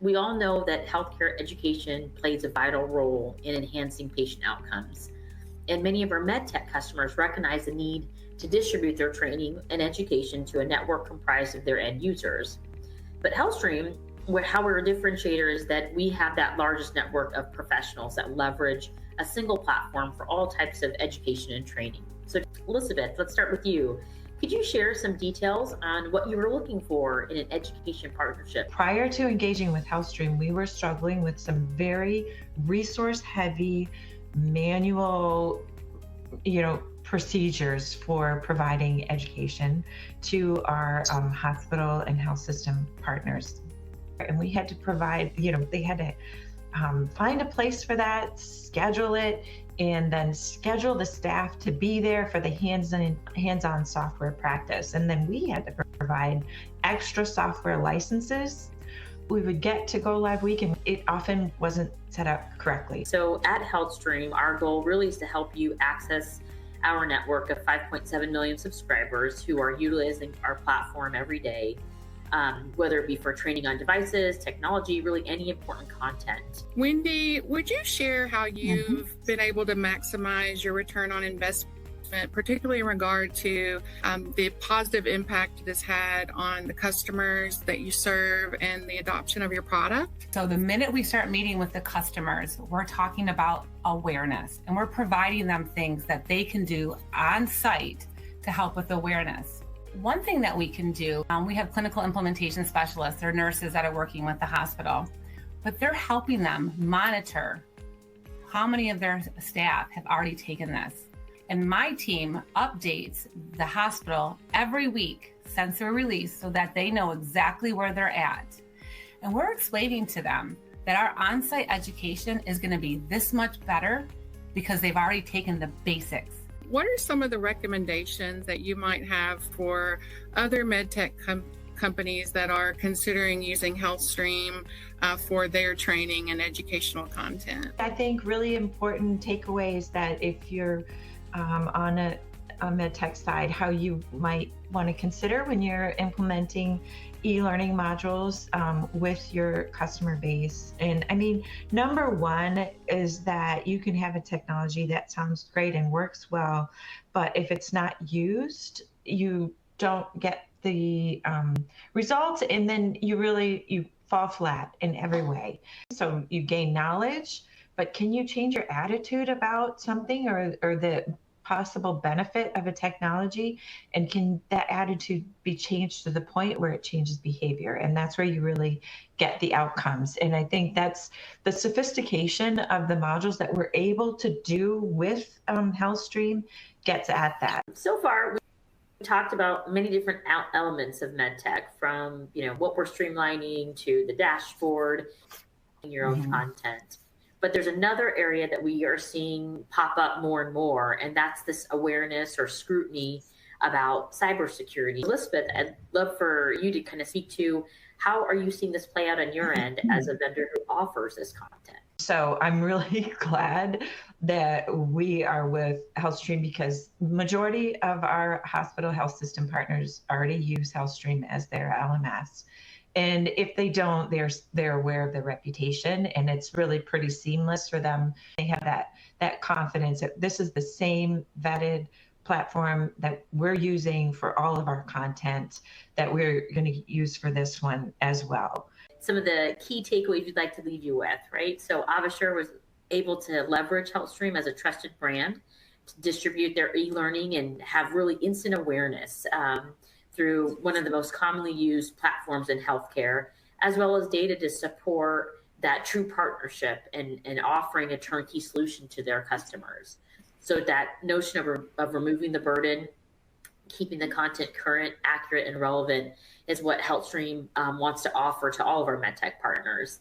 We all know that healthcare education plays a vital role in enhancing patient outcomes. And many of our MedTech customers recognize the need to distribute their training and education to a network comprised of their end users. But HealthStream, how we're a differentiator is that we have that largest network of professionals that leverage a single platform for all types of education and training. So Elizabeth, let's start with you. Could you share some details on what you were looking for in an education partnership? Prior to engaging with HealthStream, we were struggling with some very resource-heavy manual, procedures for providing education to our hospital and health system partners. And we had to provide, they had to find a place for that, schedule it, and then schedule the staff to be there for the hands-on software practice. And then we had to provide extra software licenses. We would get to go live week and it often wasn't set up correctly. So at HealthStream, our goal really is to help you access our network of 5.7 million subscribers who are utilizing our platform every day, whether it be for training on devices, technology, really any important content. Wendy, would you share how you've been able to maximize your return on investment, particularly in regard to the positive impact it has had on the customers that you serve and the adoption of your product? So the minute we start meeting with the customers, we're talking about awareness, and we're providing them things that they can do on site to help with awareness. One thing that we can do, we have clinical implementation specialists or nurses that are working with the hospital, but they're helping them monitor how many of their staff have already taken this. And my team updates the hospital every week since their release so that they know exactly where they're at. And we're explaining to them that our on-site education is going to be this much better because they've already taken the basics. What are some of the recommendations that you might have for other MedTech companies that are considering using HealthStream for their training and educational content? I think really important takeaways that if you're on a MedTech side, how you might want to consider when you're implementing e-learning modules with your customer base. And I mean, number one is that you can have a technology that sounds great and works well, but if it's not used, you don't get the results, and then you fall flat in every way. So you gain knowledge, but can you change your attitude about something or the possible benefit of a technology, and can that attitude be changed to the point where it changes behavior? And that's where you really get the outcomes. And I think that's the sophistication of the modules that we're able to do with HealthStream gets at that. So far, we talked about many different elements of MedTech, from what we're streamlining to the dashboard, your own content. But there's another area that we are seeing pop up more and more, and that's this awareness or scrutiny about cybersecurity. Elizabeth, I'd love for you to kind of speak to how are you seeing this play out on your end as a vendor who offers this content? So I'm really glad that we are with HealthStream because majority of our hospital health system partners already use HealthStream as their LMS. And if they don't, they're aware of the reputation, and it's really pretty seamless for them. They have that confidence that this is the same vetted platform that we're using for all of our content that we're going to use for this one as well. Some of the key takeaways we'd like to leave you with, right? So AvaSure was able to leverage HealthStream as a trusted brand to distribute their e-learning and have really instant awareness through one of the most commonly used platforms in healthcare, as well as data to support that true partnership and offering a turnkey solution to their customers. So that notion of removing the burden, keeping the content current, accurate, and relevant is what HealthStream wants to offer to all of our MedTech partners.